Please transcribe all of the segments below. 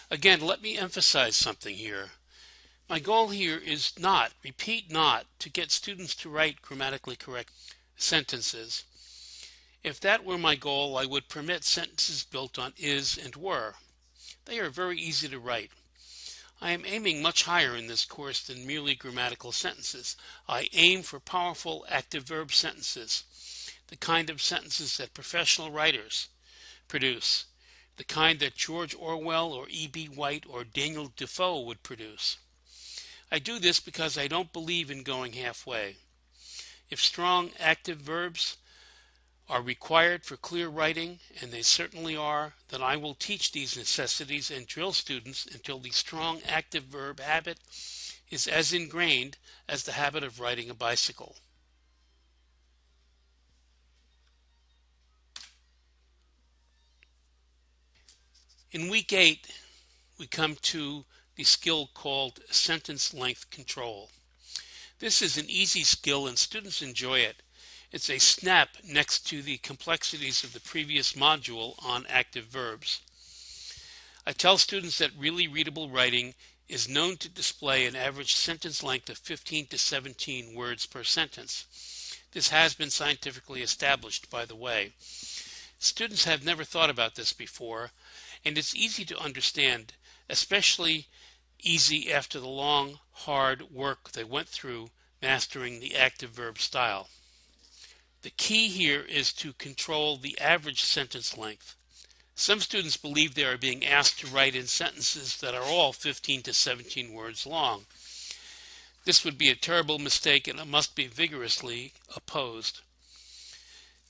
Again, let me emphasize something here. My goal here is not, repeat not, to get students to write grammatically correct sentences. If that were my goal, I would permit sentences built on is and were. They are very easy to write. I am aiming much higher in this course than merely grammatical sentences. I aim for powerful active verb sentences, the kind of sentences that professional writers produce, the kind that George Orwell or E.B. White or Daniel Defoe would produce. I do this because I don't believe in going halfway. If strong active verbs are required for clear writing, and they certainly are, then I will teach these necessities and drill students until the strong active verb habit is as ingrained as the habit of riding a bicycle. In week 8, we come to the skill called sentence length control. This is an easy skill and students enjoy it. It's a snap next to the complexities of the previous module on active verbs. I tell students that really readable writing is known to display an average sentence length of 15 to 17 words per sentence. This has been scientifically established, by the way. Students have never thought about this before, and it's easy to understand, especially easy after the long, hard work they went through mastering the active verb style. The key here is to control the average sentence length. Some students believe they are being asked to write in sentences that are all 15 to 17 words long. This would be a terrible mistake, and it must be vigorously opposed.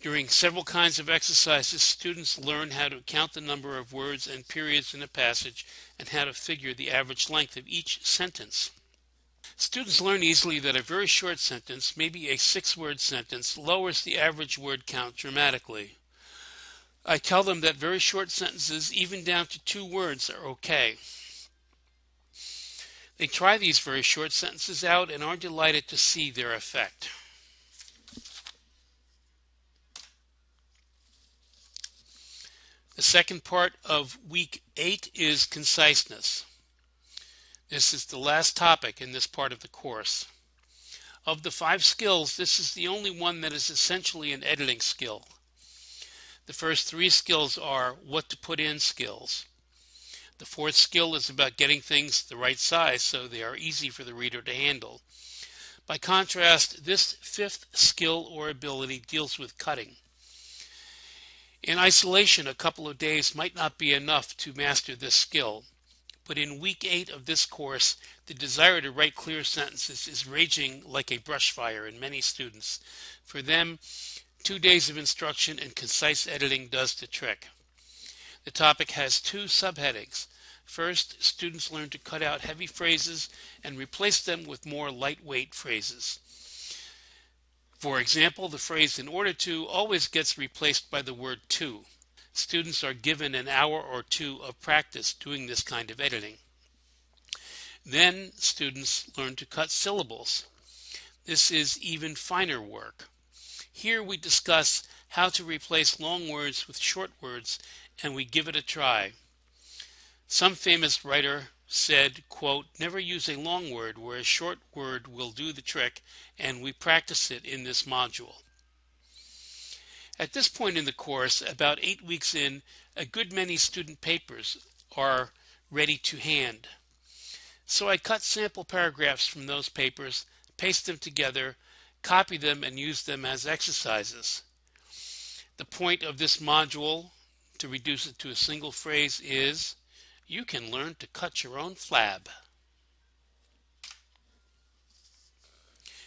During several kinds of exercises, students learn how to count the number of words and periods in a passage and how to figure the average length of each sentence. Students learn easily that a very short sentence, maybe a 6-word sentence, lowers the average word count dramatically. I tell them that very short sentences, even down to 2 words, are okay. They try these very short sentences out and are delighted to see their effect. The second part of week 8 is conciseness. This is the last topic in this part of the course. Of the 5 skills, this is the only one that is essentially an editing skill. The first 3 skills are what to put in skills. The 4th skill is about getting things the right size so they are easy for the reader to handle. By contrast, this 5th skill or ability deals with cutting. In isolation, a couple of days might not be enough to master this skill, but in week 8 of this course, the desire to write clear sentences is raging like a brush fire in many students. For them, 2 days of instruction and concise editing does the trick. The topic has 2 subheadings. First, students learn to cut out heavy phrases and replace them with more lightweight phrases. For example, the phrase "in order to" always gets replaced by the word "to." Students are given an hour or 2 of practice doing this kind of editing. Then students learn to cut syllables. This is even finer work. Here we discuss how to replace long words with short words, and we give it a try. Some famous writer said, quote, "Never use a long word where a short word will do the trick," and we practice it in this module. At this point in the course, about 8 weeks in, a good many student papers are ready to hand. So I cut sample paragraphs from those papers, paste them together, copy them, and use them as exercises. The point of this module, to reduce it to a single phrase, is you can learn to cut your own flab.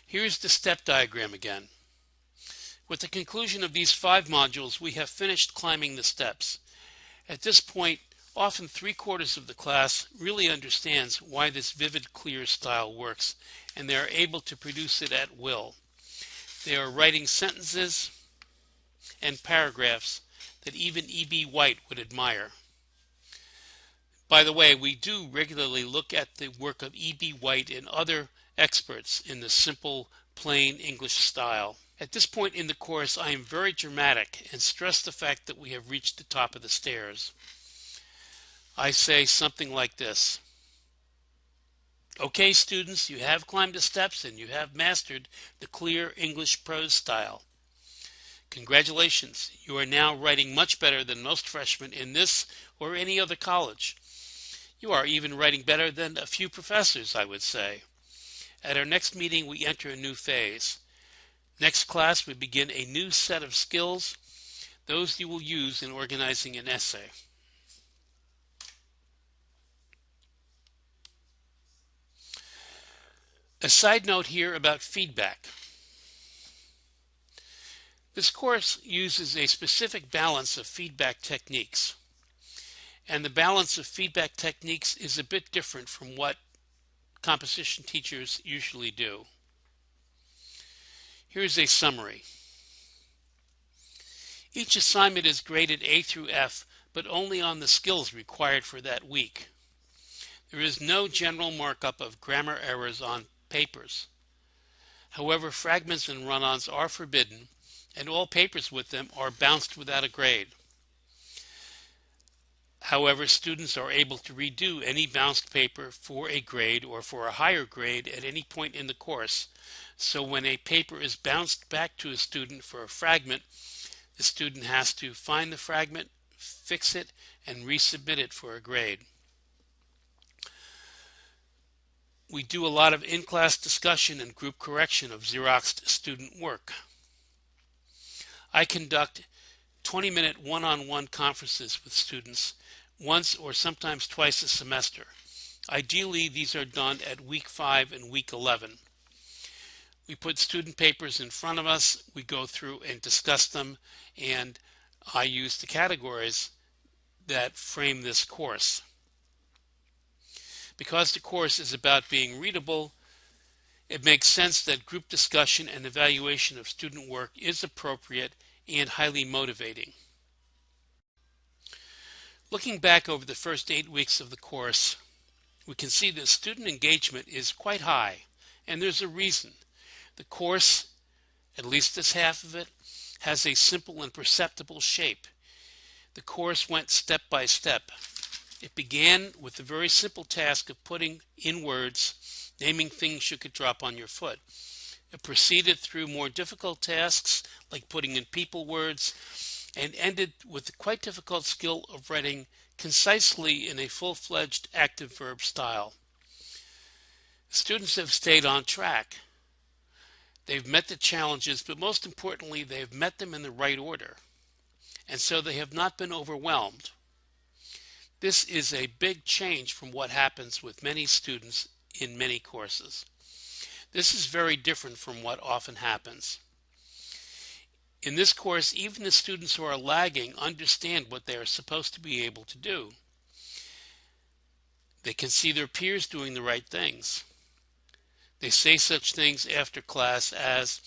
Here's the step diagram again. With the conclusion of these 5 modules, we have finished climbing the steps. At this point, often 3/4 of the class really understands why this vivid, clear style works, and they are able to produce it at will. They are writing sentences and paragraphs that even E.B. White would admire. By the way, we do regularly look at the work of E.B. White and other experts in the simple, plain English style. At this point in the course, I am very dramatic and stress the fact that we have reached the top of the stairs. I say something like this. Okay, students, you have climbed the steps and you have mastered the clear English prose style. Congratulations, you are now writing much better than most freshmen in this or any other college. You are even writing better than a few professors, I would say. At our next meeting, we enter a new phase. Next class, we begin a new set of skills, those you will use in organizing an essay. A side note here about feedback. This course uses a specific balance of feedback techniques, and the balance of feedback techniques is a bit different from what composition teachers usually do. Here's a summary. Each assignment is graded A through F, but only on the skills required for that week. There is no general markup of grammar errors on papers. However, fragments and run-ons are forbidden, and all papers with them are bounced without a grade. However, students are able to redo any bounced paper for a grade or for a higher grade at any point in the course. So when a paper is bounced back to a student for a fragment, the student has to find the fragment, fix it, and resubmit it for a grade. We do a lot of in-class discussion and group correction of Xeroxed student work. I conduct 20-minute one-on-one conferences with students once or sometimes twice a semester. Ideally, these are done at week 5 and week 11. We put student papers in front of us, we go through and discuss them, and I use the categories that frame this course. Because the course is about being readable, it makes sense that group discussion and evaluation of student work is appropriate and highly motivating. Looking back over the first 8 weeks of the course, we can see that student engagement is quite high, and there's a reason. The course, at least this half of it, has a simple and perceptible shape. The course went step by step. It began with the very simple task of putting in words, naming things you could drop on your foot. It proceeded through more difficult tasks like putting in people words, and ended with the quite difficult skill of writing concisely in a full-fledged active verb style. Students have stayed on track. They've met the challenges, but most importantly, they've met them in the right order, and so they have not been overwhelmed. This is a big change from what happens with many students in many courses. This is very different from what often happens. In this course, even the students who are lagging understand what they are supposed to be able to do. They can see their peers doing the right things. They say such things after class as,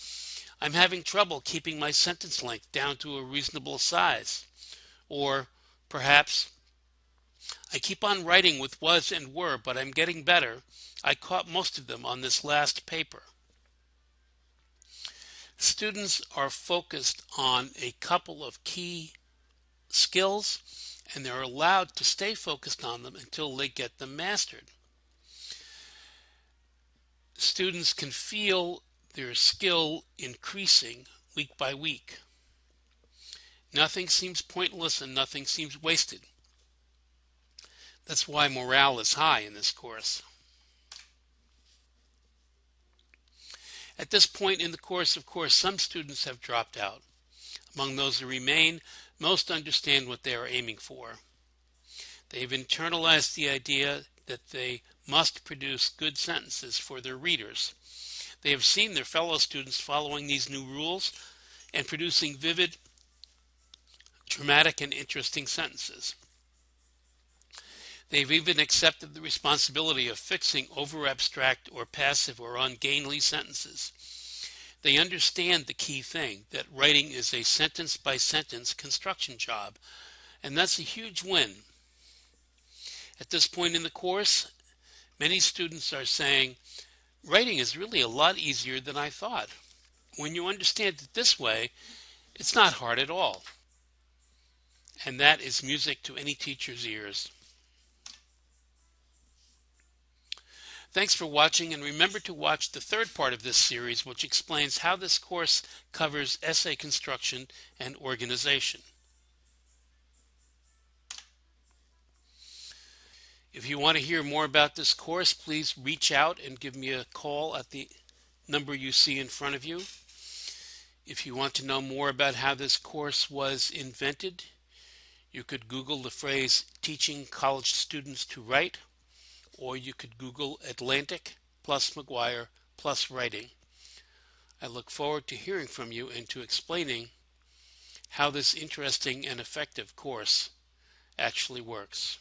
"I'm having trouble keeping my sentence length down to a reasonable size," or perhaps, "I keep on writing with was and were, but I'm getting better. I caught most of them on this last paper." Students are focused on a couple of key skills, and they're allowed to stay focused on them until they get them mastered. Students can feel their skill increasing week by week. Nothing seems pointless and nothing seems wasted. That's why morale is high in this course. At this point in the course, of course, some students have dropped out. Among those who remain, most understand what they are aiming for. They've internalized the idea that they must produce good sentences for their readers. They have seen their fellow students following these new rules and producing vivid, dramatic, and interesting sentences. They've even accepted the responsibility of fixing over-abstract or passive or ungainly sentences. They understand the key thing, that writing is a sentence-by-sentence construction job, and that's a huge win. At this point in the course, many students are saying, "Writing is really a lot easier than I thought. When you understand it this way, it's not hard at all." And that is music to any teacher's ears. Thanks for watching, and remember to watch the third part of this series, which explains how this course covers essay construction and organization. If you want to hear more about this course, please reach out and give me a call at the number you see in front of you. If you want to know more about how this course was invented, you could Google the phrase teaching college students to write, or you could Google Atlantic plus McGuire plus writing. I look forward to hearing from you and to explaining how this interesting and effective course actually works.